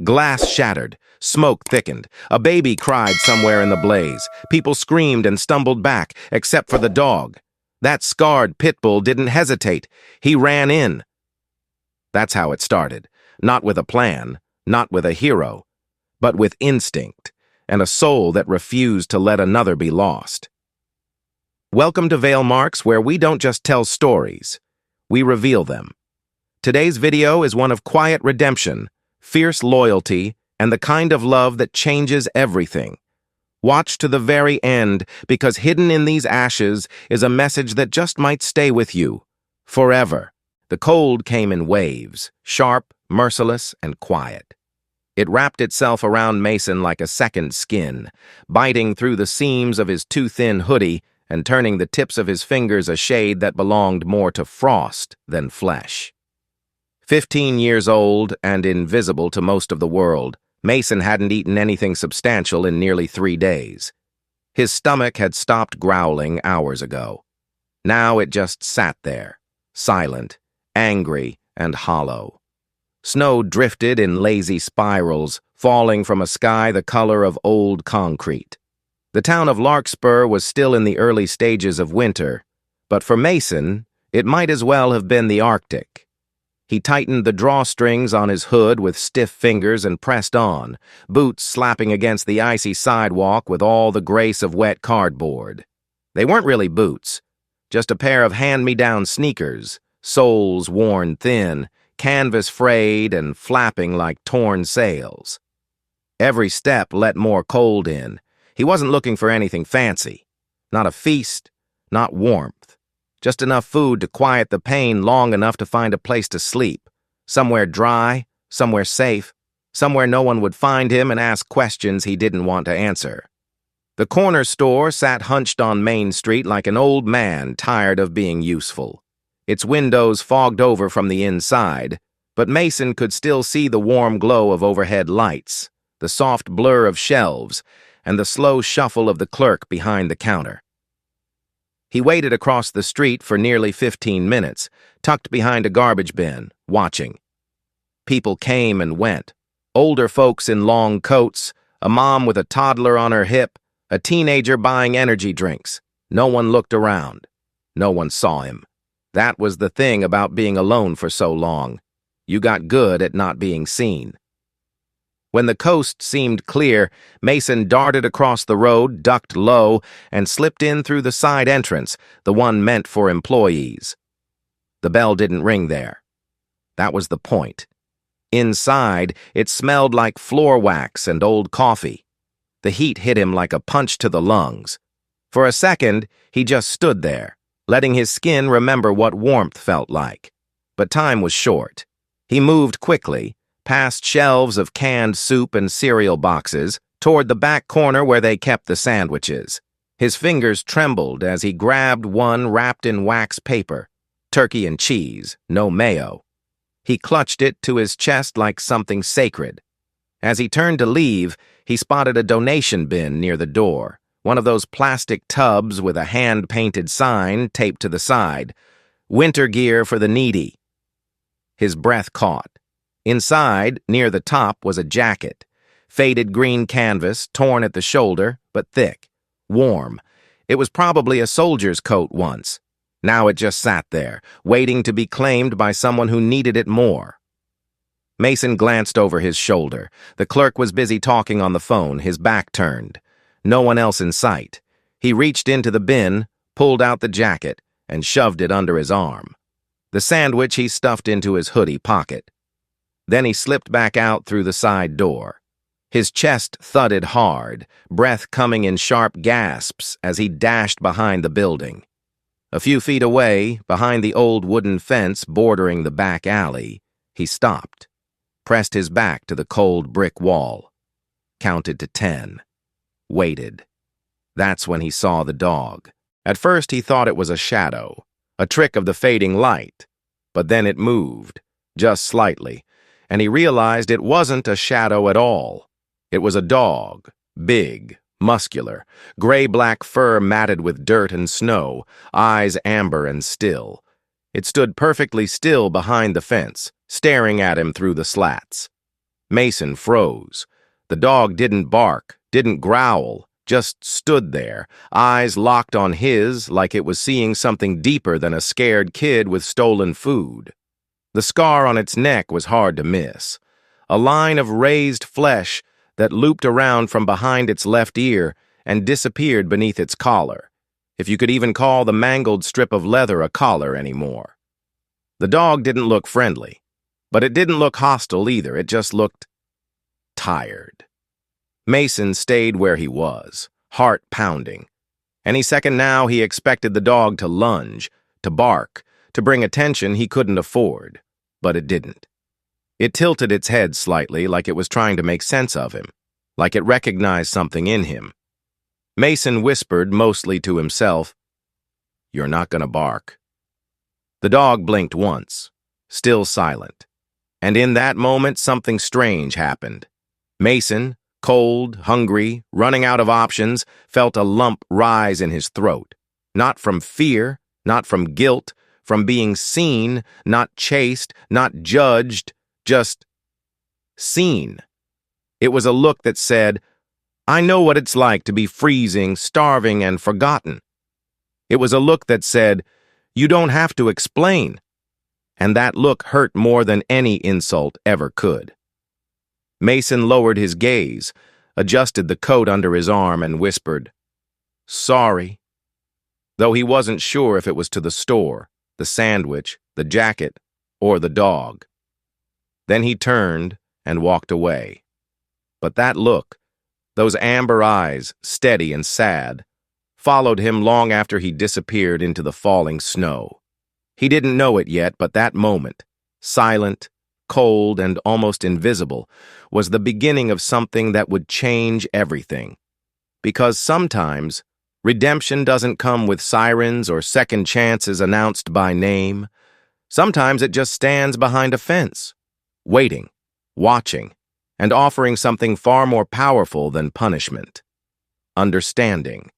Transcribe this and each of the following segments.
Glass shattered, smoke thickened, a baby cried somewhere in the blaze. People screamed and stumbled back, except for the dog. That scarred Pitbull didn't hesitate. He ran in. That's how it started. Not with a plan, not with a hero, but with instinct and a soul that refused to let another be lost. Welcome to Vale Marks, where we don't just tell stories, we reveal them. Today's video is one of quiet redemption, fierce loyalty, and the kind of love that changes everything. Watch to the very end, because hidden in these ashes is a message that just might stay with you forever. The cold came in waves, sharp, merciless, and quiet. It wrapped itself around Mason like a second skin, biting through the seams of his too-thin hoodie and turning the tips of his fingers a shade that belonged more to frost than flesh. 15 years old and invisible to most of the world, Mason hadn't eaten anything substantial in nearly 3 days. His stomach had stopped growling hours ago. Now it just sat there, silent, angry, and hollow. Snow drifted in lazy spirals, falling from a sky the color of old concrete. The town of Larkspur was still in the early stages of winter, but for Mason, it might as well have been the Arctic. He tightened the drawstrings on his hood with stiff fingers and pressed on, boots slapping against the icy sidewalk with all the grace of wet cardboard. They weren't really boots, just a pair of hand-me-down sneakers, soles worn thin, canvas frayed and flapping like torn sails. Every step let more cold in. He wasn't looking for anything fancy. Not a feast, not warmth. Just enough food to quiet the pain long enough to find a place to sleep. Somewhere dry, somewhere safe, somewhere no one would find him and ask questions he didn't want to answer. The corner store sat hunched on Main Street like an old man tired of being useful. Its windows fogged over from the inside, but Mason could still see the warm glow of overhead lights, the soft blur of shelves, and the slow shuffle of the clerk behind the counter. He waited across the street for nearly 15 minutes, tucked behind a garbage bin, watching. People came and went. Older folks in long coats, a mom with a toddler on her hip, a teenager buying energy drinks. No one looked around. No one saw him. That was the thing about being alone for so long. You got good at not being seen. When the coast seemed clear, Mason darted across the road, ducked low, and slipped in through the side entrance, the one meant for employees. The bell didn't ring there. That was the point. Inside, it smelled like floor wax and old coffee. The heat hit him like a punch to the lungs. For a second, he just stood there, letting his skin remember what warmth felt like. But time was short. He moved quickly, past shelves of canned soup and cereal boxes, toward the back corner where they kept the sandwiches. His fingers trembled as he grabbed one wrapped in wax paper. Turkey and cheese, no mayo. He clutched it to his chest like something sacred. As he turned to leave, he spotted a donation bin near the door, one of those plastic tubs with a hand-painted sign taped to the side. Winter gear for the needy. His breath caught. Inside, near the top, was a jacket. Faded green canvas, torn at the shoulder, but thick. Warm. It was probably a soldier's coat once. Now it just sat there, waiting to be claimed by someone who needed it more. Mason glanced over his shoulder. The clerk was busy talking on the phone, his back turned. No one else in sight. He reached into the bin, pulled out the jacket, and shoved it under his arm. The sandwich he stuffed into his hoodie pocket. Then he slipped back out through the side door. His chest thudded hard, breath coming in sharp gasps as he dashed behind the building. A few feet away, behind the old wooden fence bordering the back alley, he stopped, pressed his back to the cold brick wall, counted to 10, waited. That's when he saw the dog. At first he thought it was a shadow, a trick of the fading light, but then it moved, just slightly, and he realized it wasn't a shadow at all. It was a dog, big, muscular, gray-black fur matted with dirt and snow, eyes amber and still. It stood perfectly still behind the fence, staring at him through the slats. Mason froze. The dog didn't bark, didn't growl, just stood there, eyes locked on his like it was seeing something deeper than a scared kid with stolen food. The scar on its neck was hard to miss. A line of raised flesh that looped around from behind its left ear and disappeared beneath its collar, if you could even call the mangled strip of leather a collar anymore. The dog didn't look friendly, but it didn't look hostile either. It just looked tired. Mason stayed where he was, heart pounding. Any second now he expected the dog to lunge, to bark, to bring attention he couldn't afford, but it didn't. It tilted its head slightly like it was trying to make sense of him, like it recognized something in him. Mason whispered, mostly to himself, "You're not gonna bark." The dog blinked once, still silent, and in that moment something strange happened. Mason, cold, hungry, running out of options, felt a lump rise in his throat, not from fear, not from guilt, from being seen, not chased, not judged, just seen. It was a look that said, "I know what it's like to be freezing, starving, and forgotten." It was a look that said, "You don't have to explain." And that look hurt more than any insult ever could. Mason lowered his gaze, adjusted the coat under his arm, and whispered, "Sorry," though he wasn't sure if it was to the store, the sandwich, the jacket, or the dog. Then he turned and walked away. But that look, those amber eyes, steady and sad, followed him long after he disappeared into the falling snow. He didn't know it yet, but that moment, silent, cold, and almost invisible, was the beginning of something that would change everything. Because sometimes, redemption doesn't come with sirens or second chances announced by name. Sometimes it just stands behind a fence, waiting, watching, and offering something far more powerful than punishment: understanding.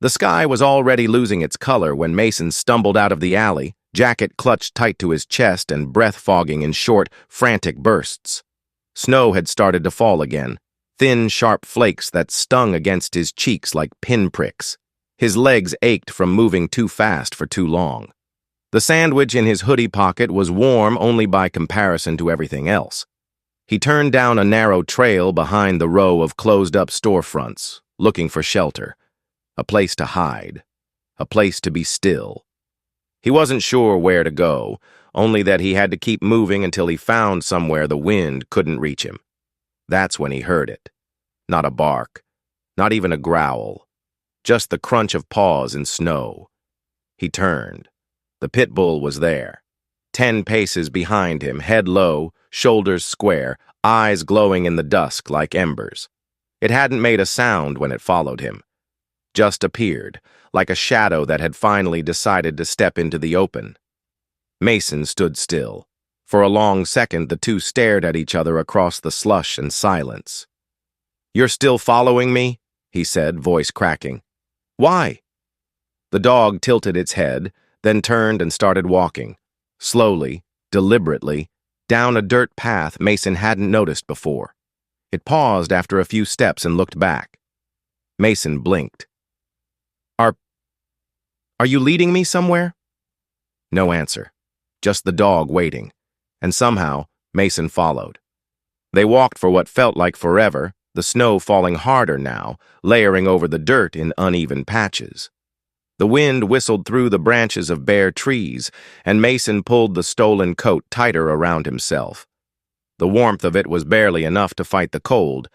The sky was already losing its color when Mason stumbled out of the alley, jacket clutched tight to his chest and breath fogging in short, frantic bursts. Snow had started to fall again, thin, sharp flakes that stung against his cheeks like pinpricks. His legs ached from moving too fast for too long. The sandwich in his hoodie pocket was warm only by comparison to everything else. He turned down a narrow trail behind the row of closed-up storefronts, looking for shelter, a place to hide, a place to be still. He wasn't sure where to go, only that he had to keep moving until he found somewhere the wind couldn't reach him. That's when he heard it. Not a bark, not even a growl, just the crunch of paws in snow. He turned. The Pitbull was there, 10 paces behind him, head low, shoulders square, eyes glowing in the dusk like embers. It hadn't made a sound when it followed him, just appeared, like a shadow that had finally decided to step into the open. Mason stood still. For a long second, the two stared at each other across the slush and silence. "You're still following me?" he said, voice cracking. "Why?" The dog tilted its head, then turned and started walking, slowly, deliberately, down a dirt path Mason hadn't noticed before. It paused after a few steps and looked back. Mason blinked. Are you leading me somewhere?" No answer, just the dog waiting, and somehow Mason followed. They walked for what felt like forever, the snow falling harder now, layering over the dirt in uneven patches. The wind whistled through the branches of bare trees, and Mason pulled the stolen coat tighter around himself. The warmth of it was barely enough to fight the cold,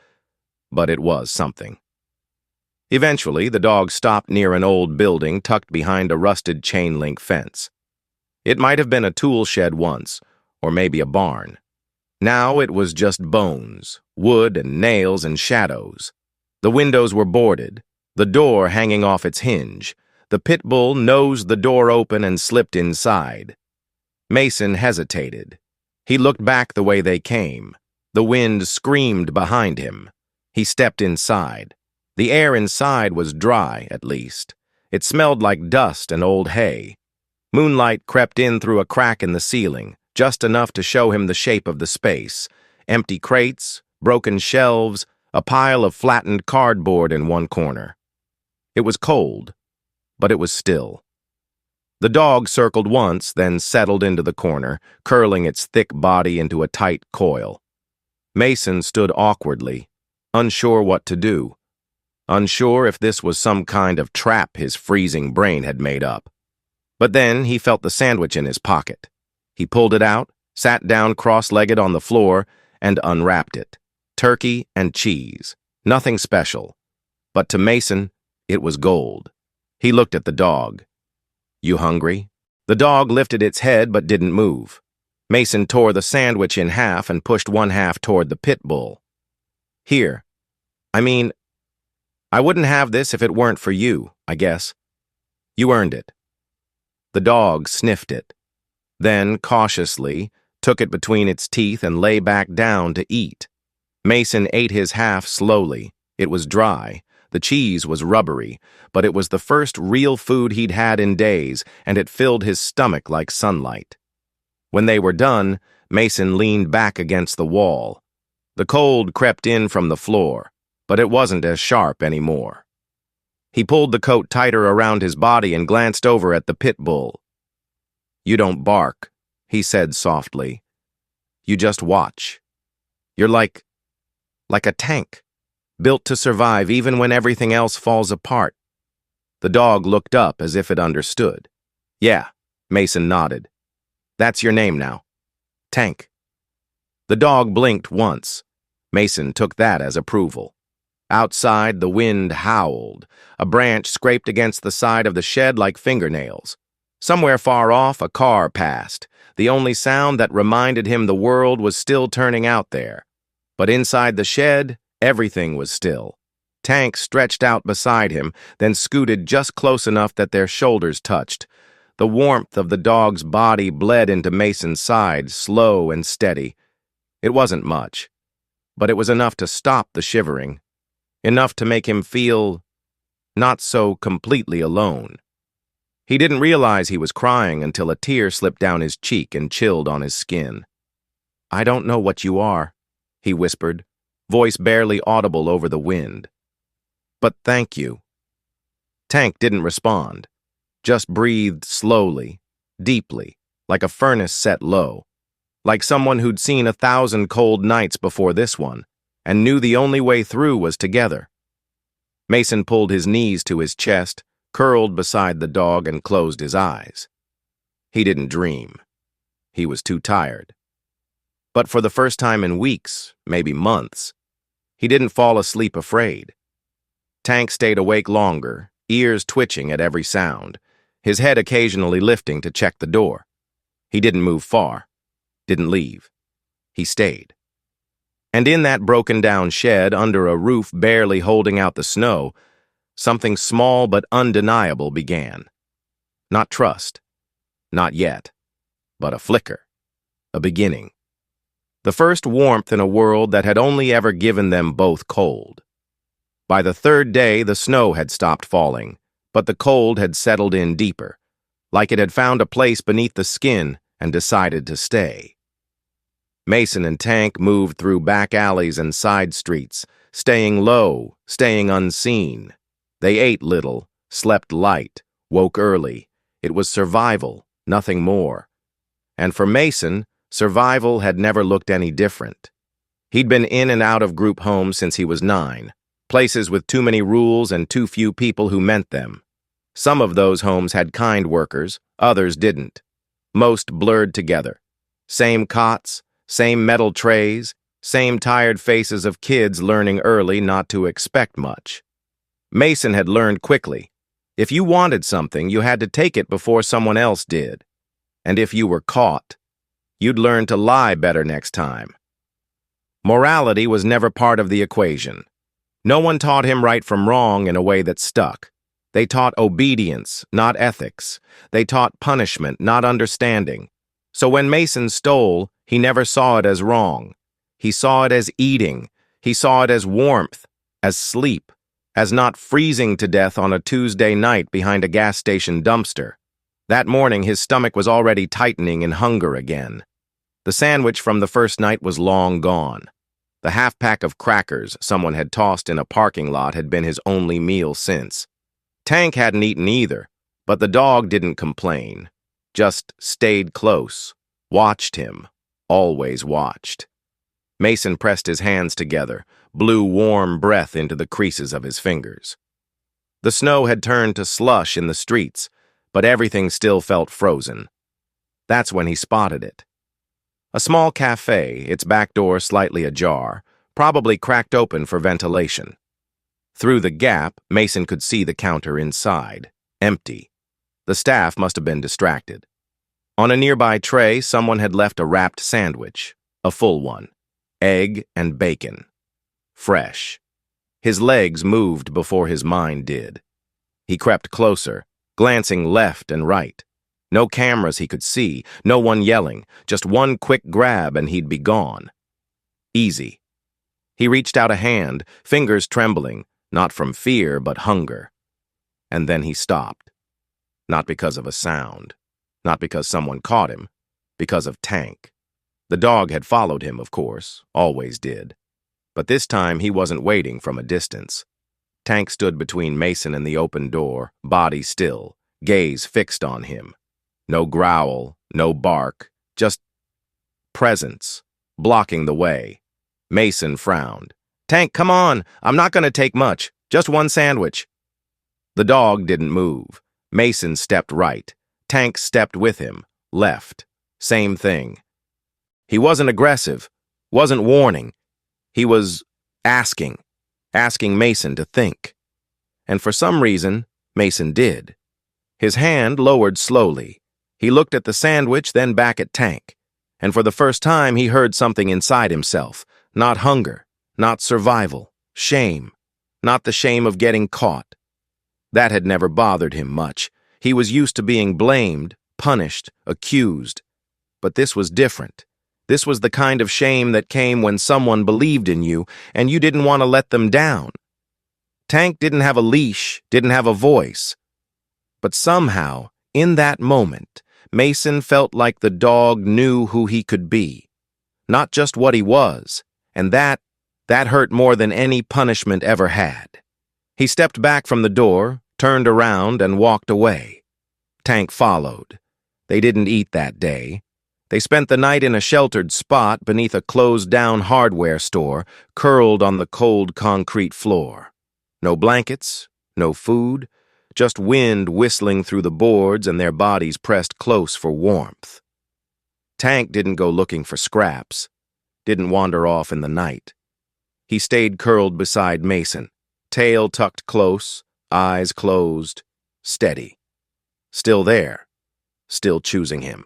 but it was something. Eventually, the dog stopped near an old building tucked behind a rusted chain-link fence. It might have been a tool shed once, or maybe a barn. Now it was just bones, wood and nails and shadows. The windows were boarded, the door hanging off its hinge. The Pitbull nosed the door open and slipped inside. Mason hesitated. He looked back the way they came. The wind screamed behind him. He stepped inside. The air inside was dry, at least. It smelled like dust and old hay. Moonlight crept in through a crack in the ceiling, just enough to show him the shape of the space. Empty crates, broken shelves, a pile of flattened cardboard in one corner. It was cold, but it was still. The dog circled once, then settled into the corner, curling its thick body into a tight coil. Mason stood awkwardly, unsure what to do, unsure if this was some kind of trap his freezing brain had made up. But then he felt the sandwich in his pocket. He pulled it out, sat down cross-legged on the floor, and unwrapped it. Turkey and cheese. Nothing special. But to Mason, it was gold. He looked at the dog. "You hungry?" The dog lifted its head but didn't move. Mason tore the sandwich in half and pushed one half toward the Pitbull. "Here. I wouldn't have this if it weren't for you, I guess. You earned it." The dog sniffed it. Then, cautiously, took it between its teeth and lay back down to eat. Mason ate his half slowly. It was dry. The cheese was rubbery, but it was the first real food he'd had in days, and it filled his stomach like sunlight. When they were done, Mason leaned back against the wall. The cold crept in from the floor, but it wasn't as sharp anymore. He pulled the coat tighter around his body and glanced over at the Pitbull. "You don't bark," he said softly. "You just watch. You're like a tank, built to survive even when everything else falls apart." The dog looked up as if it understood. "Yeah," Mason nodded. "That's your name now. Tank." The dog blinked once. Mason took that as approval. Outside, the wind howled. A branch scraped against the side of the shed like fingernails. Somewhere far off, a car passed. The only sound that reminded him the world was still turning out there. But inside the shed, everything was still. Tank stretched out beside him, then scooted just close enough that their shoulders touched. The warmth of the dog's body bled into Mason's side, slow and steady. It wasn't much, but it was enough to stop the shivering. Enough to make him feel not so completely alone. He didn't realize he was crying until a tear slipped down his cheek and chilled on his skin. "I don't know what you are," he whispered, voice barely audible over the wind. "But thank you." Tank didn't respond, just breathed slowly, deeply, like a furnace set low, like someone who'd seen 1,000 cold nights before this one, and knew the only way through was together. Mason pulled his knees to his chest, curled beside the dog, and closed his eyes. He didn't dream. He was too tired. But for the first time in weeks, maybe months, he didn't fall asleep afraid. Tank stayed awake longer, ears twitching at every sound, his head occasionally lifting to check the door. He didn't move far, didn't leave. He stayed. And in that broken-down shed, under a roof barely holding out the snow, something small but undeniable began. Not trust. Not yet. But a flicker. A beginning. The first warmth in a world that had only ever given them both cold. By the third day, the snow had stopped falling, but the cold had settled in deeper, like it had found a place beneath the skin and decided to stay. Mason and Tank moved through back alleys and side streets, staying low, staying unseen. They ate little, slept light, woke early. It was survival, nothing more. And for Mason, survival had never looked any different. He'd been in and out of group homes since he was 9, places with too many rules and too few people who meant them. Some of those homes had kind workers, others didn't. Most blurred together. Same cots, same metal trays, same tired faces of kids learning early not to expect much. Mason had learned quickly. If you wanted something, you had to take it before someone else did. And if you were caught, you'd learn to lie better next time. Morality was never part of the equation. No one taught him right from wrong in a way that stuck. They taught obedience, not ethics. They taught punishment, not understanding. So when Mason stole, he never saw it as wrong. He saw it as eating. He saw it as warmth, as sleep, as not freezing to death on a Tuesday night behind a gas station dumpster. That morning, his stomach was already tightening in hunger again. The sandwich from the first night was long gone. The half-pack of crackers someone had tossed in a parking lot had been his only meal since. Tank hadn't eaten either, but the dog didn't complain. Just stayed close, watched him, always watched. Mason pressed his hands together, blew warm breath into the creases of his fingers. The snow had turned to slush in the streets, but everything still felt frozen. That's when he spotted it. A small cafe, its back door slightly ajar, probably cracked open for ventilation. Through the gap, Mason could see the counter inside, empty. The staff must have been distracted. On a nearby tray, someone had left a wrapped sandwich, a full one, egg and bacon. Fresh. His legs moved before his mind did. He crept closer, glancing left and right. No cameras he could see, no one yelling, just one quick grab and he'd be gone. Easy. He reached out a hand, fingers trembling, not from fear but hunger. And then he stopped. Not because of a sound, not because someone caught him, because of Tank. The dog had followed him, of course, always did. But this time he wasn't waiting from a distance. Tank stood between Mason and the open door, body still, gaze fixed on him. No growl, no bark, just presence, blocking the way. Mason frowned. "Tank, come on! I'm not going to take much. Just one sandwich." The dog didn't move. Mason stepped right. Tank stepped with him, left. Same thing. He wasn't aggressive, wasn't warning. He was asking Mason to think. And for some reason, Mason did. His hand lowered slowly. He looked at the sandwich, then back at Tank. And for the first time, he heard something inside himself. Not hunger, not survival, shame. Not the shame of getting caught. That had never bothered him much. He was used to being blamed, punished, accused. But this was different. This was the kind of shame that came when someone believed in you and you didn't want to let them down. Tank didn't have a leash, didn't have a voice. But somehow, in that moment, Mason felt like the dog knew who he could be, not just what he was, and that hurt more than any punishment ever had. He stepped back from the door, turned around, and walked away. Tank followed. They didn't eat that day. They spent the night in a sheltered spot beneath a closed-down hardware store, curled on the cold concrete floor. No blankets, no food, just wind whistling through the boards and their bodies pressed close for warmth. Tank didn't go looking for scraps, didn't wander off in the night. He stayed curled beside Mason, tail tucked close, eyes closed, steady. Still there, still choosing him.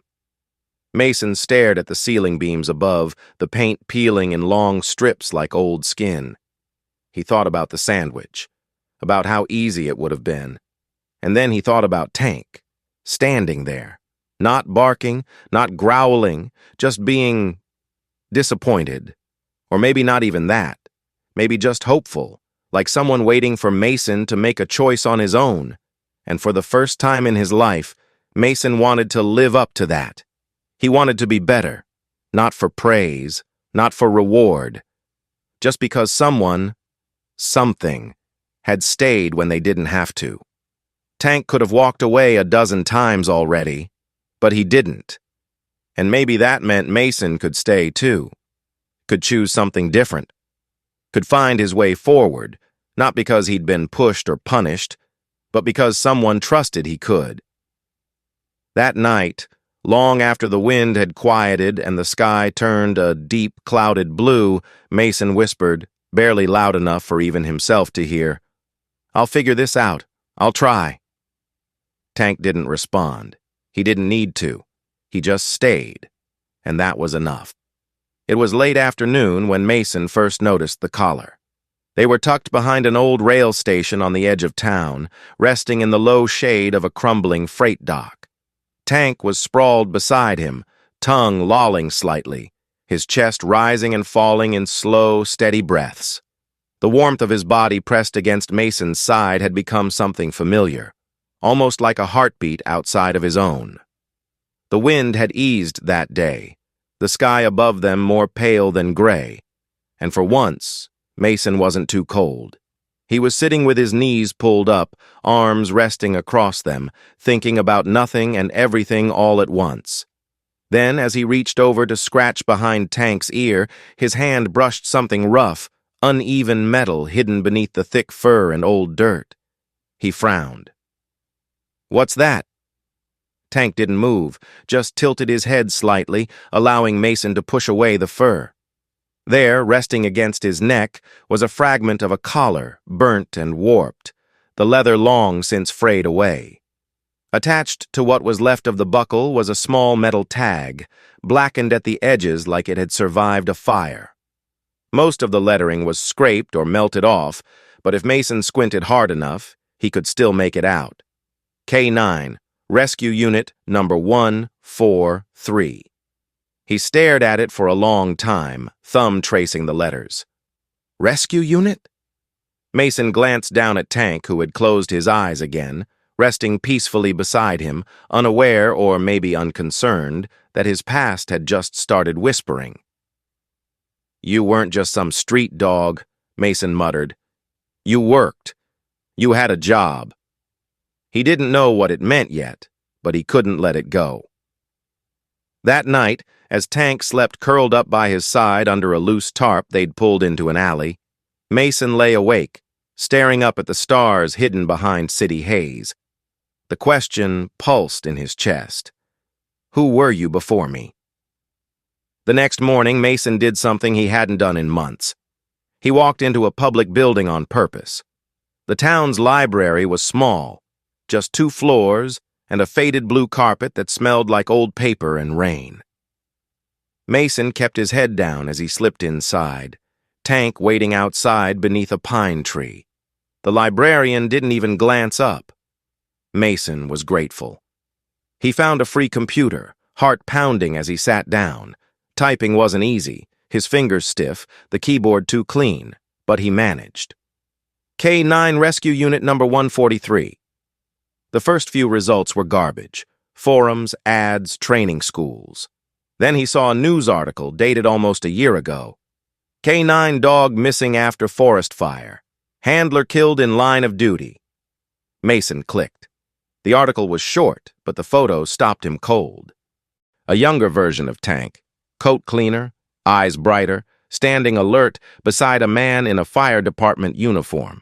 Mason stared at the ceiling beams above, the paint peeling in long strips like old skin. He thought about the sandwich, about how easy it would have been. And then he thought about Tank, standing there, not barking, not growling, just being disappointed. Or maybe not even that. Maybe just hopeful, like someone waiting for Mason to make a choice on his own. And for the first time in his life, Mason wanted to live up to that. He wanted to be better, not for praise, not for reward, just because someone, something, had stayed when they didn't have to. Tank could have walked away a dozen times already, but he didn't. And maybe that meant Mason could stay too, could choose something different, could find his way forward, not because he'd been pushed or punished, but because someone trusted he could. That night, long after the wind had quieted and the sky turned a deep, clouded blue, Mason whispered, barely loud enough for even himself to hear, "I'll figure this out. I'll try." Tank didn't respond. He didn't need to. He just stayed, and that was enough. It was late afternoon when Mason first noticed the collar. They were tucked behind an old rail station on the edge of town, resting in the low shade of a crumbling freight dock. Tank was sprawled beside him, tongue lolling slightly, his chest rising and falling in slow, steady breaths. The warmth of his body pressed against Mason's side had become something familiar, almost like a heartbeat outside of his own. The wind had eased that day, the sky above them more pale than gray. And for once, Mason wasn't too cold. He was sitting with his knees pulled up, arms resting across them, thinking about nothing and everything all at once. Then, as he reached over to scratch behind Tank's ear, his hand brushed something rough, uneven metal hidden beneath the thick fur and old dirt. He frowned. "What's that?" Tank didn't move, just tilted his head slightly, allowing Mason to push away the fur. There, resting against his neck, was a fragment of a collar, burnt and warped, the leather long since frayed away. Attached to what was left of the buckle was a small metal tag, blackened at the edges like it had survived a fire. Most of the lettering was scraped or melted off, but if Mason squinted hard enough, he could still make it out. K9, Rescue Unit Number 143. He stared at it for a long time, thumb tracing the letters. Rescue Unit? Mason glanced down at Tank, who had closed his eyes again, resting peacefully beside him, unaware or maybe unconcerned that his past had just started whispering. "You weren't just some street dog," Mason muttered. "You worked. You had a job." He didn't know what it meant yet, but he couldn't let it go. That night, as Tank slept curled up by his side under a loose tarp they'd pulled into an alley, Mason lay awake, staring up at the stars hidden behind city haze. The question pulsed in his chest. Who were you before me? The next morning, Mason did something he hadn't done in months. He walked into a public building on purpose. The town's library was small, just 2 floors and a faded blue carpet that smelled like old paper and rain. Mason kept his head down as he slipped inside, Tank waiting outside beneath a pine tree. The librarian didn't even glance up. Mason was grateful. He found a free computer, heart pounding as he sat down. Typing wasn't easy, his fingers stiff, the keyboard too clean, but he managed. K9 Rescue Unit Number 143. The first few results were garbage. Forums, ads, training schools. Then he saw a news article dated almost a year ago. K9 dog missing after forest fire. Handler killed in line of duty. Mason clicked. The article was short, but the photo stopped him cold. A younger version of Tank, coat cleaner, eyes brighter, standing alert beside a man in a fire department uniform.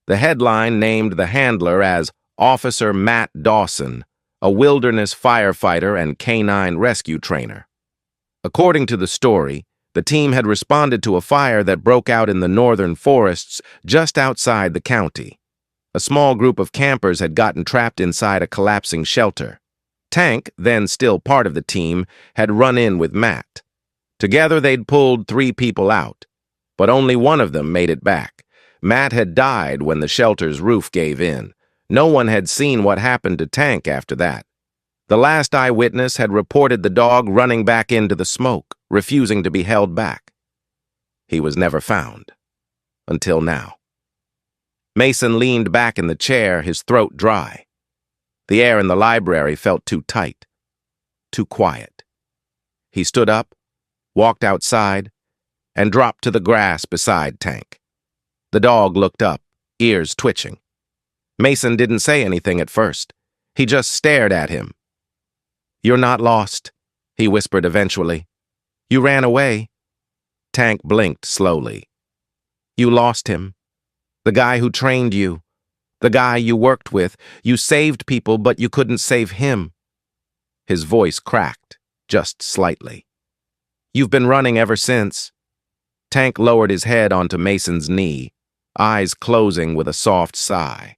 The headline named the handler as Officer Matt Dawson, a wilderness firefighter and canine rescue trainer. According to the story, the team had responded to a fire that broke out in the northern forests just outside the county. A small group of campers had gotten trapped inside a collapsing shelter. Tank, then still part of the team, had run in with Matt. Together they'd pulled 3 people out, but only one of them made it back. Matt had died when the shelter's roof gave in. No one had seen what happened to Tank after that. The last eyewitness had reported the dog running back into the smoke, refusing to be held back. He was never found. Until now. Mason leaned back in the chair, his throat dry. The air in the library felt too tight, too quiet. He stood up, walked outside, and dropped to the grass beside Tank. The dog looked up, ears twitching. Mason didn't say anything at first. He just stared at him. "You're not lost," he whispered eventually. "You ran away." Tank blinked slowly. "You lost him. The guy who trained you. The guy you worked with. You saved people, but you couldn't save him." His voice cracked, just slightly. "You've been running ever since." Tank lowered his head onto Mason's knee, eyes closing with a soft sigh.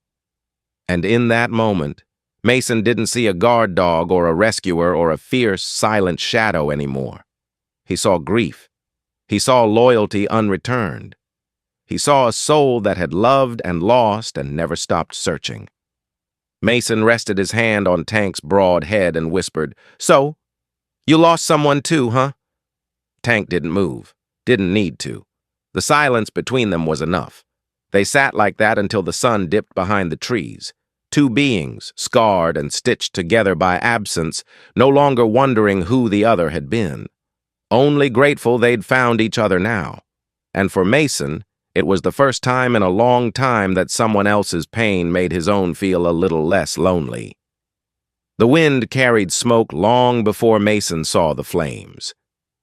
And in that moment, Mason didn't see a guard dog or a rescuer or a fierce, silent shadow anymore. He saw grief. He saw loyalty unreturned. He saw a soul that had loved and lost and never stopped searching. Mason rested his hand on Tank's broad head and whispered, "So, you lost someone too, huh?" Tank didn't move, didn't need to. The silence between them was enough. They sat like that until the sun dipped behind the trees. 2 beings, scarred and stitched together by absence, no longer wondering who the other had been. only grateful they'd found each other now. And for Mason, it was the first time in a long time that someone else's pain made his own feel a little less lonely. The wind carried smoke long before Mason saw the flames.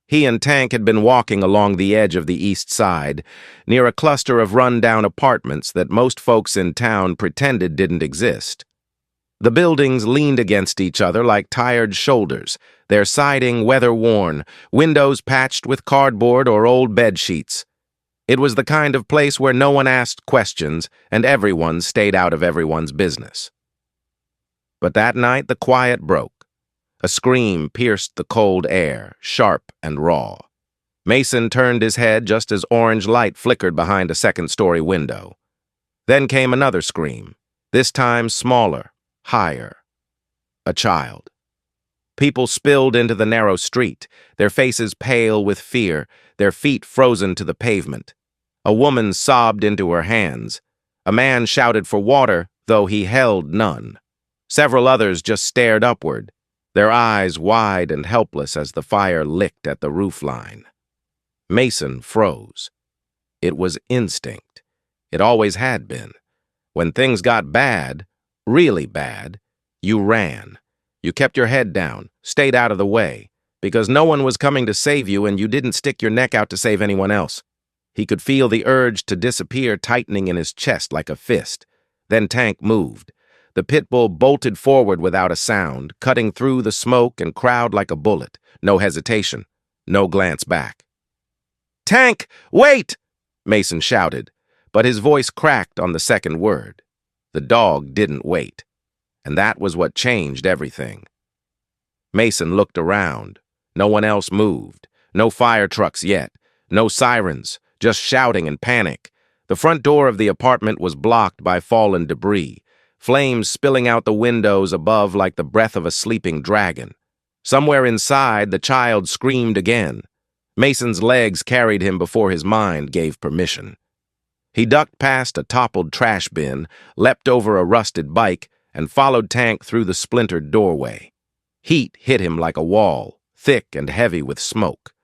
He and Tank had been walking along the edge of the east side, near a cluster of run-down apartments that most folks in town pretended didn't exist. The buildings leaned against each other like tired shoulders, their siding weather-worn, windows patched with cardboard or old bed sheets. It was the kind of place where no one asked questions and everyone stayed out of everyone's business. But that night the quiet broke. A scream pierced the cold air, sharp and raw. Mason turned his head just as orange light flickered behind a second-story window. Then came another scream, this time smaller, higher. A child. People spilled into the narrow street, their faces pale with fear, their feet frozen to the pavement. A woman sobbed into her hands. A man shouted for water, though he held none. Several others just stared upward, their eyes wide and helpless as the fire licked at the roofline. Mason froze. It was instinct. It always had been. When things got bad, really bad, you ran. You kept your head down, stayed out of the way, because no one was coming to save you and you didn't stick your neck out to save anyone else. He could feel the urge to disappear tightening in his chest like a fist. Then Tank moved. The Pitbull bolted forward without a sound, cutting through the smoke and crowd like a bullet. No hesitation, no glance back. "Tank, wait!" Mason shouted, but his voice cracked on the second word. The dog didn't wait, and that was what changed everything. Mason looked around. No one else moved. No fire trucks yet. No sirens, just shouting and panic. The front door of the apartment was blocked by fallen debris, flames spilling out the windows above like the breath of a sleeping dragon. Somewhere inside, the child screamed again. Mason's legs carried him before his mind gave permission. He ducked past a toppled trash bin, leapt over a rusted bike, and followed Tank through the splintered doorway. Heat hit him like a wall, thick and heavy with smoke.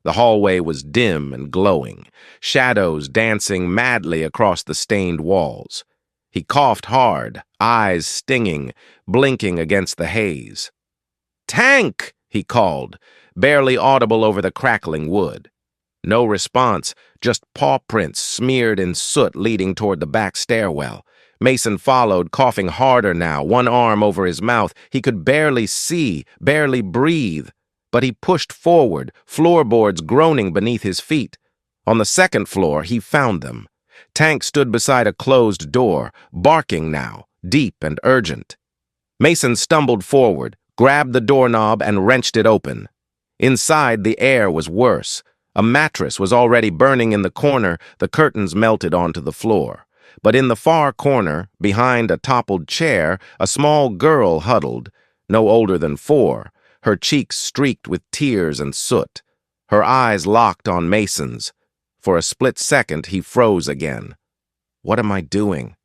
The hallway was dim and glowing, shadows dancing madly across the stained walls. He coughed hard, eyes stinging, blinking against the haze. "Tank!" he called, barely audible over the crackling wood. No response, just paw prints smeared in soot leading toward the back stairwell. Mason followed, coughing harder now, one arm over his mouth. He could barely see, barely breathe. But he pushed forward, floorboards groaning beneath his feet. On the second floor, he found them. Tank stood beside a closed door, barking now, deep and urgent. Mason stumbled forward, grabbed the doorknob and wrenched it open. Inside, the air was worse. A mattress was already burning in the corner, the curtains melted onto the floor. But in the far corner, behind a toppled chair, a small girl huddled, no older than 4, her cheeks streaked with tears and soot. Her eyes locked on Mason's. For a split second, he froze again. What am I doing?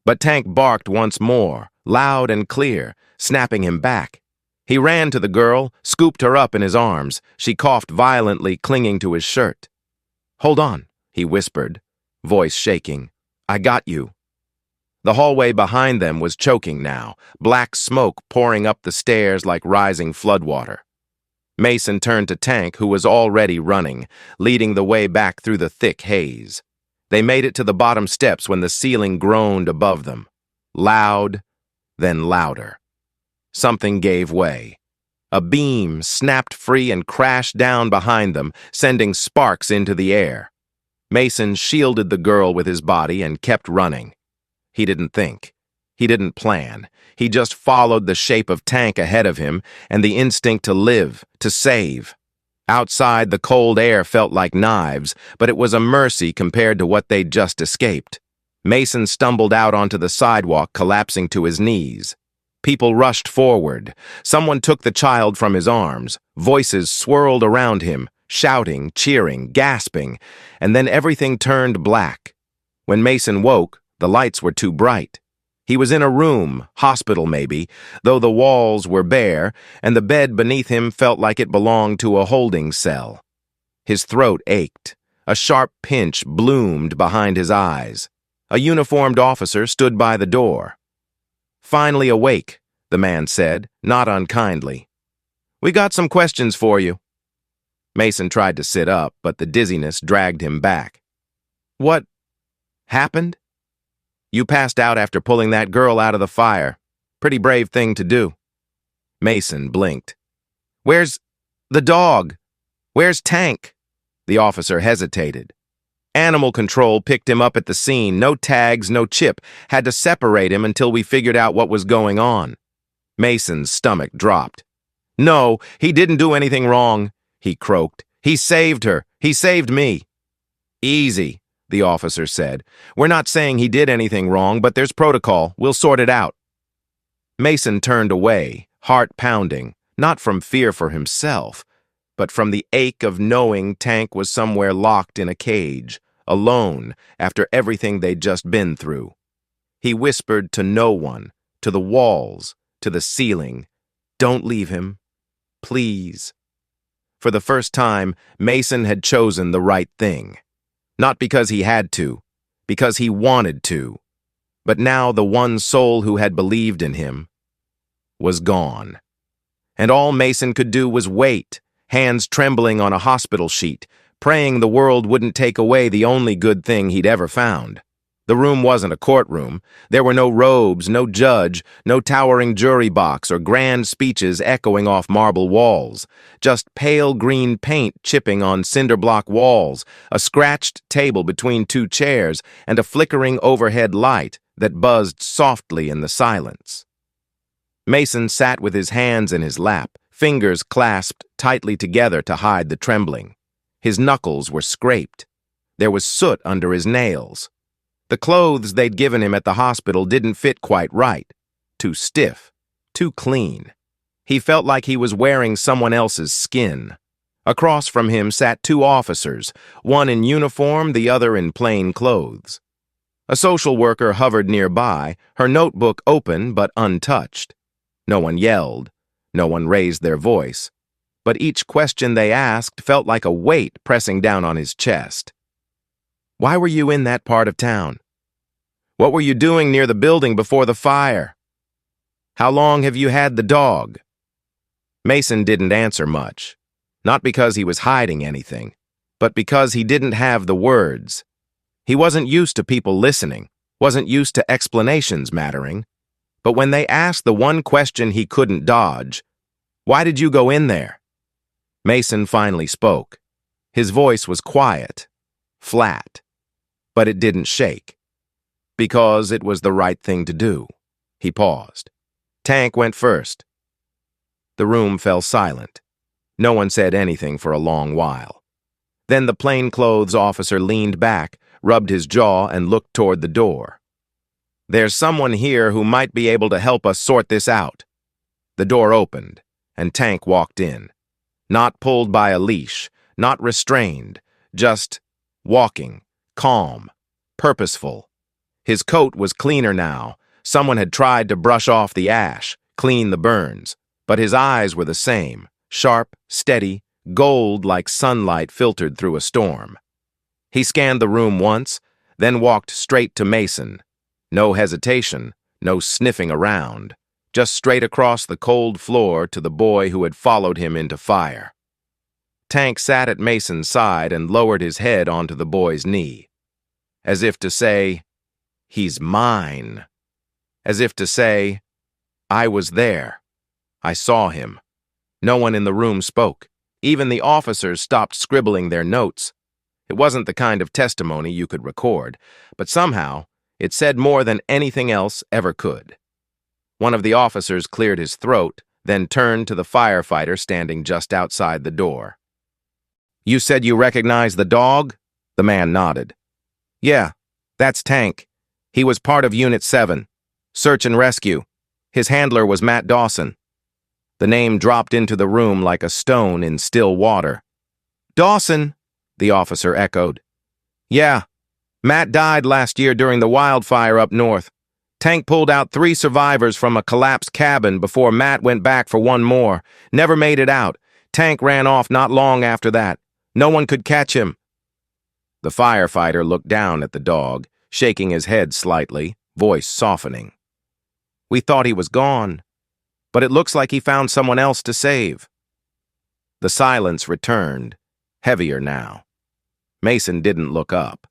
But Tank barked once more, loud and clear, snapping him back. He ran to the girl, scooped her up in his arms. She coughed violently, clinging to his shirt. "Hold on," he whispered, voice shaking. "I got you." The hallway behind them was choking now, black smoke pouring up the stairs like rising floodwater. Mason turned to Tank, who was already running, leading the way back through the thick haze. They made it to the bottom steps when the ceiling groaned above them. Loud, then louder. Something gave way. A beam snapped free and crashed down behind them, sending sparks into the air. Mason shielded the girl with his body and kept running. He didn't think. He didn't plan. He just followed the shape of Tank ahead of him and the instinct to live, to save. Outside, the cold air felt like knives, but it was a mercy compared to what they'd just escaped. Mason stumbled out onto the sidewalk, collapsing to his knees. People rushed forward. Someone took the child from his arms. Voices swirled around him, shouting, cheering, gasping, and then everything turned black. When Mason woke, the lights were too bright. He was in a room, hospital maybe, though the walls were bare, and the bed beneath him felt like it belonged to a holding cell. His throat ached. A sharp pinch bloomed behind his eyes. A uniformed officer stood by the door. "Finally awake," the man said, not unkindly. "We got some questions for you." Mason tried to sit up, but the dizziness dragged him back. "What happened?" "You passed out after pulling that girl out of the fire. Pretty brave thing to do." Mason blinked. "Where's the dog? Where's Tank?" The officer hesitated. "Animal control picked him up at the scene. No tags, no chip. Had to separate him until we figured out what was going on." Mason's stomach dropped. "No, he didn't do anything wrong," he croaked. "He saved her. He saved me." "Easy," the officer said. "We're not saying he did anything wrong, but there's protocol. We'll sort it out." Mason turned away, heart pounding, not from fear for himself, but from the ache of knowing Tank was somewhere locked in a cage, alone, after everything they'd just been through. He whispered to no one, to the walls, to the ceiling, "Don't leave him. Please." For the first time, Mason had chosen the right thing. Not because he had to, because he wanted to. But now the one soul who had believed in him was gone. And all Mason could do was wait, hands trembling on a hospital sheet, praying the world wouldn't take away the only good thing he'd ever found. The room wasn't a courtroom. There were no robes, no judge, no towering jury box or grand speeches echoing off marble walls. Just pale green paint chipping on cinder block walls, a scratched table between two chairs, and a flickering overhead light that buzzed softly in the silence. Mason sat with his hands in his lap, fingers clasped tightly together to hide the trembling. His knuckles were scraped. There was soot under his nails. The clothes they'd given him at the hospital didn't fit quite right. Too stiff, too clean. He felt like he was wearing someone else's skin. Across from him sat two officers, one in uniform, the other in plain clothes. A social worker hovered nearby, her notebook open but untouched. No one yelled. No one raised their voice. But each question they asked felt like a weight pressing down on his chest. "Why were you in that part of town? What were you doing near the building before the fire? How long have you had the dog?" Mason didn't answer much. Not because he was hiding anything, but because he didn't have the words. He wasn't used to people listening, wasn't used to explanations mattering. But when they asked the one question he couldn't dodge, "Why did you go in there?" Mason finally spoke. His voice was quiet, flat, but it didn't shake. Because it was the right thing to do. He paused. Tank went first. The room fell silent. No one said anything for a long while. Then the plainclothes officer leaned back, rubbed his jaw, and looked toward the door. "There's someone here who might be able to help us sort this out." The door opened, and Tank walked in. Not pulled by a leash, not restrained, just walking, calm, purposeful. His coat was cleaner now. Someone had tried to brush off the ash, clean the burns. But his eyes were the same, sharp, steady, gold like sunlight filtered through a storm. He scanned the room once, then walked straight to Mason. No hesitation, no sniffing around, just straight across the cold floor to the boy who had followed him into fire. Tank sat at Mason's side and lowered his head onto the boy's knee. As if to say, "He's mine." As if to say, "I was there. I saw him." No one in the room spoke. Even the officers stopped scribbling their notes. It wasn't the kind of testimony you could record, but somehow it said more than anything else ever could. One of the officers cleared his throat, then turned to the firefighter standing just outside the door. "You said you recognized the dog?" The man nodded. "Yeah, that's Tank. He was part of Unit 7. Search and rescue. His handler was Matt Dawson." The name dropped into the room like a stone in still water. "Dawson," the officer echoed. "Yeah, Matt died last year during the wildfire up north. Tank pulled out 3 survivors from a collapsed cabin before Matt went back for one more. Never made it out. Tank ran off not long after that. No one could catch him. The firefighter looked down at the dog, shaking his head slightly, voice softening. We thought he was gone, but it looks like he found someone else to save. The silence returned, heavier now. Mason didn't look up.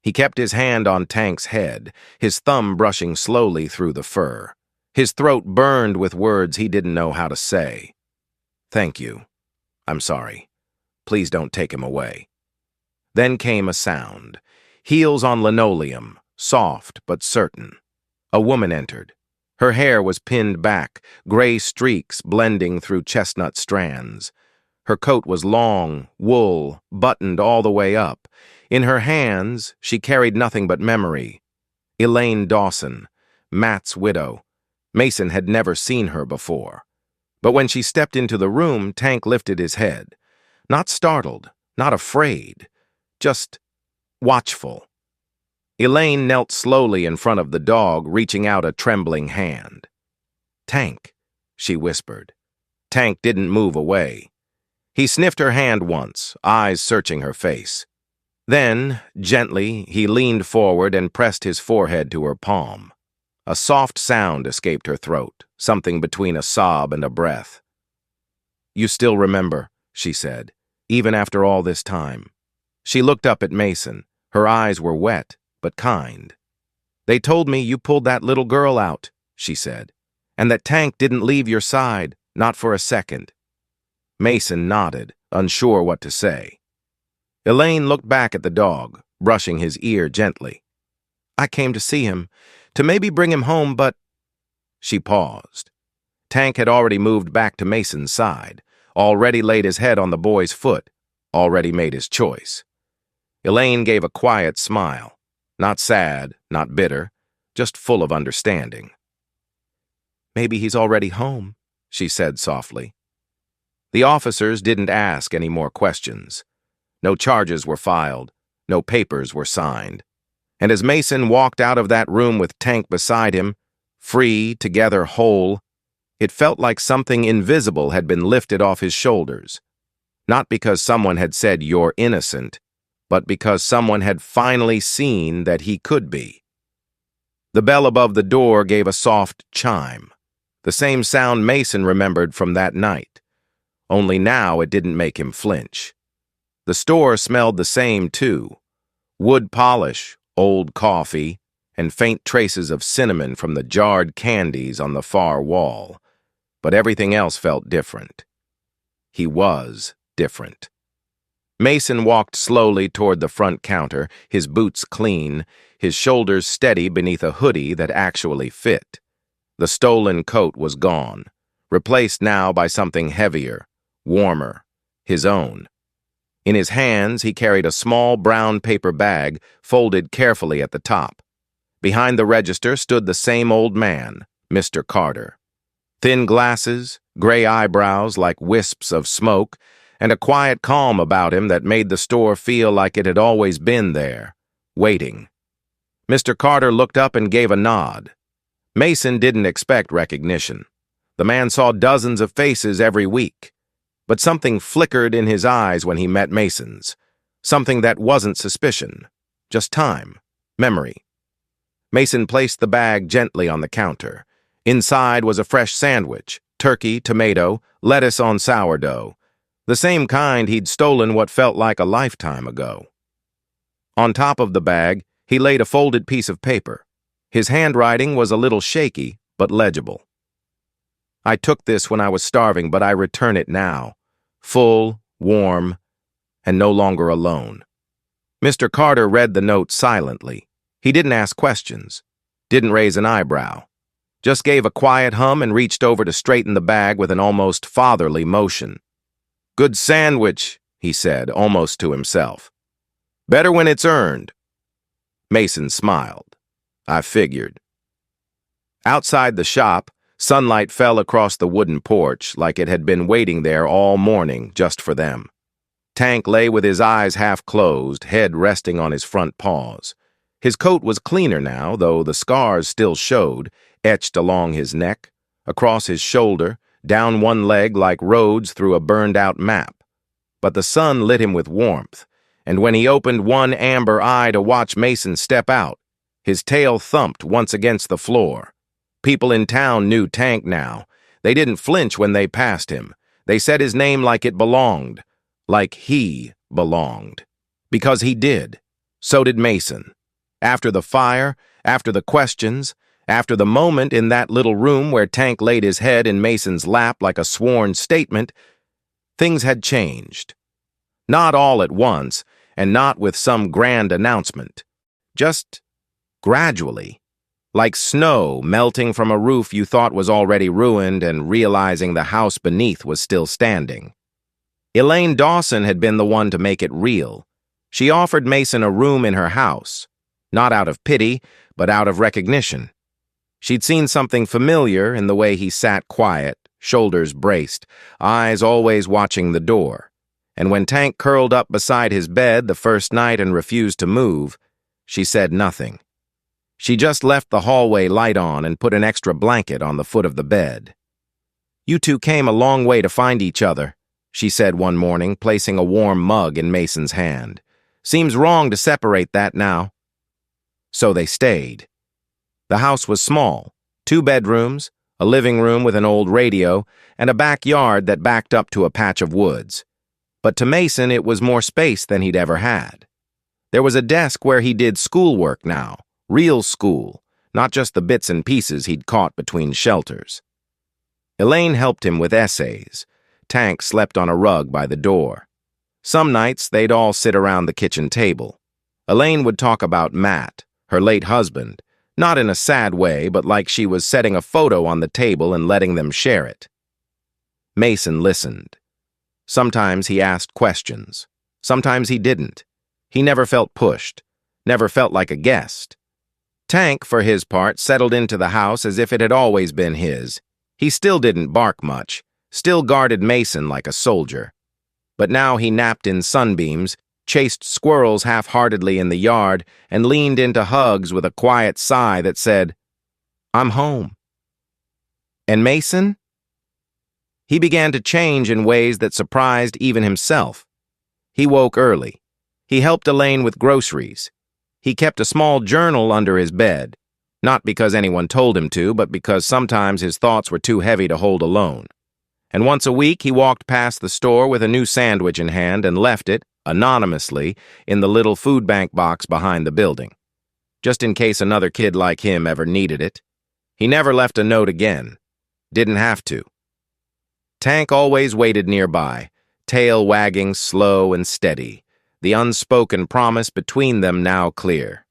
He kept his hand on Tank's head, his thumb brushing slowly through the fur. His throat burned with words he didn't know how to say. Thank you. I'm sorry. Please don't take him away. Then came a sound. Heels on linoleum, soft but certain. A woman entered. Her hair was pinned back, gray streaks blending through chestnut strands. Her coat was long, wool, buttoned all the way up. In her hands, she carried nothing but memory. Elaine Dawson, Matt's widow. Mason had never seen her before. But when she stepped into the room, Tank lifted his head. Not startled, not afraid, just watchful. Elaine knelt slowly in front of the dog, reaching out a trembling hand. Tank, she whispered. Tank didn't move away. He sniffed her hand once, eyes searching her face. Then, gently, he leaned forward and pressed his forehead to her palm. A soft sound escaped her throat, something between a sob and a breath. You still remember, she said, even after all this time. She looked up at Mason. Her eyes were wet, but kind. They told me you pulled that little girl out, she said, and that Tank didn't leave your side, not for a second. Mason nodded, unsure what to say. Elaine looked back at the dog, brushing his ear gently. I came to see him, to maybe bring him home, but... She paused. Tank had already moved back to Mason's side, already laid his head on the boy's foot, already made his choice. Elaine gave a quiet smile, not sad, not bitter, just full of understanding. Maybe he's already home, she said softly. The officers didn't ask any more questions. No charges were filed, no papers were signed. And as Mason walked out of that room with Tank beside him, free, together, whole, it felt like something invisible had been lifted off his shoulders. Not because someone had said, "You're innocent," but because someone had finally seen that he could be. The bell above the door gave a soft chime, the same sound Mason remembered from that night. Only now it didn't make him flinch. The store smelled the same, too. Wood polish, old coffee, and faint traces of cinnamon from the jarred candies on the far wall. But everything else felt different. He was different. Mason walked slowly toward the front counter, his boots clean, his shoulders steady beneath a hoodie that actually fit. The stolen coat was gone, replaced now by something heavier, warmer, his own. In his hands, he carried a small brown paper bag folded carefully at the top. Behind the register stood the same old man, Mr. Carter. Thin glasses, gray eyebrows like wisps of smoke, and a quiet calm about him that made the store feel like it had always been there, waiting. Mr. Carter looked up and gave a nod. Mason didn't expect recognition. The man saw dozens of faces every week. But something flickered in his eyes when he met Mason's. Something that wasn't suspicion, just time, memory. Mason placed the bag gently on the counter. Inside was a fresh sandwich, turkey, tomato, lettuce on sourdough. The same kind he'd stolen what felt like a lifetime ago. On top of the bag, he laid a folded piece of paper. His handwriting was a little shaky, but legible. I took this when I was starving, but I return it now. Full, warm, and no longer alone. Mr. Carter read the note silently. He didn't ask questions, didn't raise an eyebrow, just gave a quiet hum and reached over to straighten the bag with an almost fatherly motion. Good sandwich, he said, almost to himself. Better when it's earned. Mason smiled. I figured. Outside the shop, sunlight fell across the wooden porch like it had been waiting there all morning just for them. Tank lay with his eyes half closed, head resting on his front paws. His coat was cleaner now, though the scars still showed, etched along his neck, across his shoulder, down one leg like roads through a burned-out map. But the sun lit him with warmth, and when he opened one amber eye to watch Mason step out, his tail thumped once against the floor. People in town knew Tank now. They didn't flinch when they passed him. They said his name like it belonged, like he belonged. Because he did. So did Mason. After the fire, after the questions, after the moment in that little room where Tank laid his head in Mason's lap like a sworn statement, things had changed. Not all at once, and not with some grand announcement. Just gradually, like snow melting from a roof you thought was already ruined and realizing the house beneath was still standing. Elaine Dawson had been the one to make it real. She offered Mason a room in her house, not out of pity, but out of recognition. She'd seen something familiar in the way he sat quiet, shoulders braced, eyes always watching the door. And when Tank curled up beside his bed the first night and refused to move, she said nothing. She just left the hallway light on and put an extra blanket on the foot of the bed. "You two came a long way to find each other," she said one morning, placing a warm mug in Mason's hand. "Seems wrong to separate that now." So they stayed. The house was small, 2 bedrooms, a living room with an old radio, and a backyard that backed up to a patch of woods. But to Mason it was more space than he'd ever had. There was a desk where he did schoolwork now, real school, not just the bits and pieces he'd caught between shelters. Elaine helped him with essays. Tank slept on a rug by the door. Some nights they'd all sit around the kitchen table. Elaine would talk about Matt, her late husband, not in a sad way, but like she was setting a photo on the table and letting them share it. Mason listened. Sometimes he asked questions. Sometimes he didn't. He never felt pushed, never felt like a guest. Tank, for his part, settled into the house as if it had always been his. He still didn't bark much, still guarded Mason like a soldier. But now he napped in sunbeams, chased squirrels half-heartedly in the yard, and leaned into hugs with a quiet sigh that said, "I'm home." And Mason? He began to change in ways that surprised even himself. He woke early. He helped Elaine with groceries. He kept a small journal under his bed, not because anyone told him to, but because sometimes his thoughts were too heavy to hold alone. And once a week he walked past the store with a new sandwich in hand and left it, anonymously, in the little food bank box behind the building, just in case another kid like him ever needed it. He never left a note again. Didn't have to. Tank always waited nearby, tail wagging slow and steady, the unspoken promise between them now clear.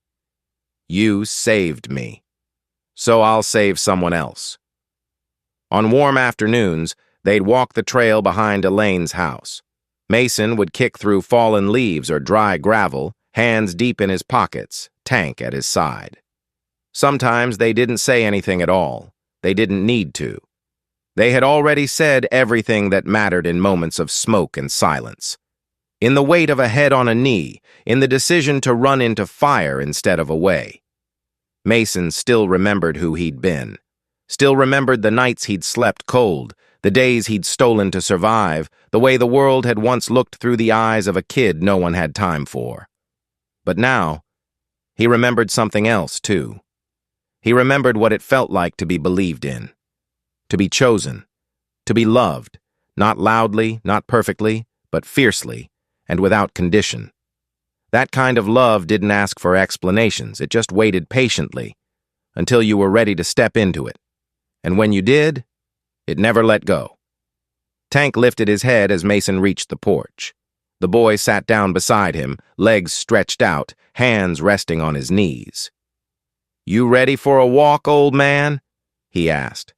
"You saved me, so I'll save someone else." On warm afternoons, they'd walk the trail behind Elaine's house. Mason would kick through fallen leaves or dry gravel, hands deep in his pockets, Tank at his side. Sometimes they didn't say anything at all. They didn't need to. They had already said everything that mattered in moments of smoke and silence. In the weight of a head on a knee, in the decision to run into fire instead of away. Mason still remembered who he'd been. Still remembered the nights he'd slept cold, the days he'd stolen to survive, the way the world had once looked through the eyes of a kid no one had time for. But now, he remembered something else, too. He remembered what it felt like to be believed in. To be chosen, to be loved, not loudly, not perfectly, but fiercely, and without condition. That kind of love didn't ask for explanations, it just waited patiently, until you were ready to step into it. And when you did, it never let go. Tank lifted his head as Mason reached the porch. The boy sat down beside him, legs stretched out, hands resting on his knees. "You ready for a walk, old man?" he asked.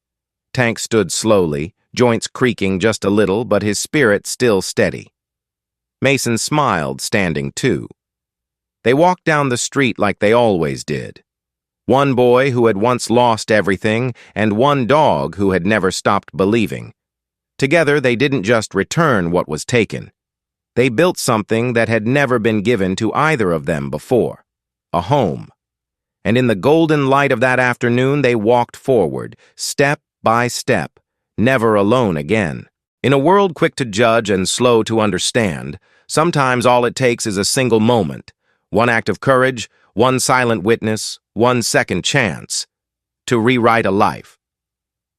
Tank stood slowly, joints creaking just a little, but his spirit still steady. Mason smiled, standing too. They walked down the street like they always did. One boy who had once lost everything, and one dog who had never stopped believing. Together they didn't just return what was taken. They built something that had never been given to either of them before. A home. And in the golden light of that afternoon, they walked forward, step by step, never alone again. In a world quick to judge and slow to understand, sometimes all it takes is a single moment, one act of courage, one silent witness, one second chance, to rewrite a life.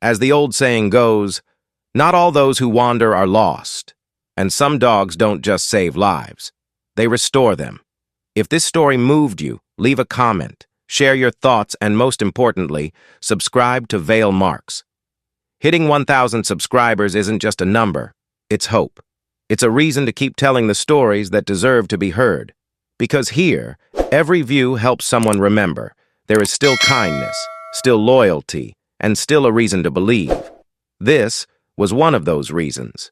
As the old saying goes, not all those who wander are lost, and some dogs don't just save lives, they restore them. If this story moved you, leave a comment, share your thoughts, and most importantly, subscribe to Vale Marks. Hitting 1,000 subscribers isn't just a number, it's hope. It's a reason to keep telling the stories that deserve to be heard. Because here, every view helps someone remember there is still kindness, still loyalty, and still a reason to believe. This was one of those reasons.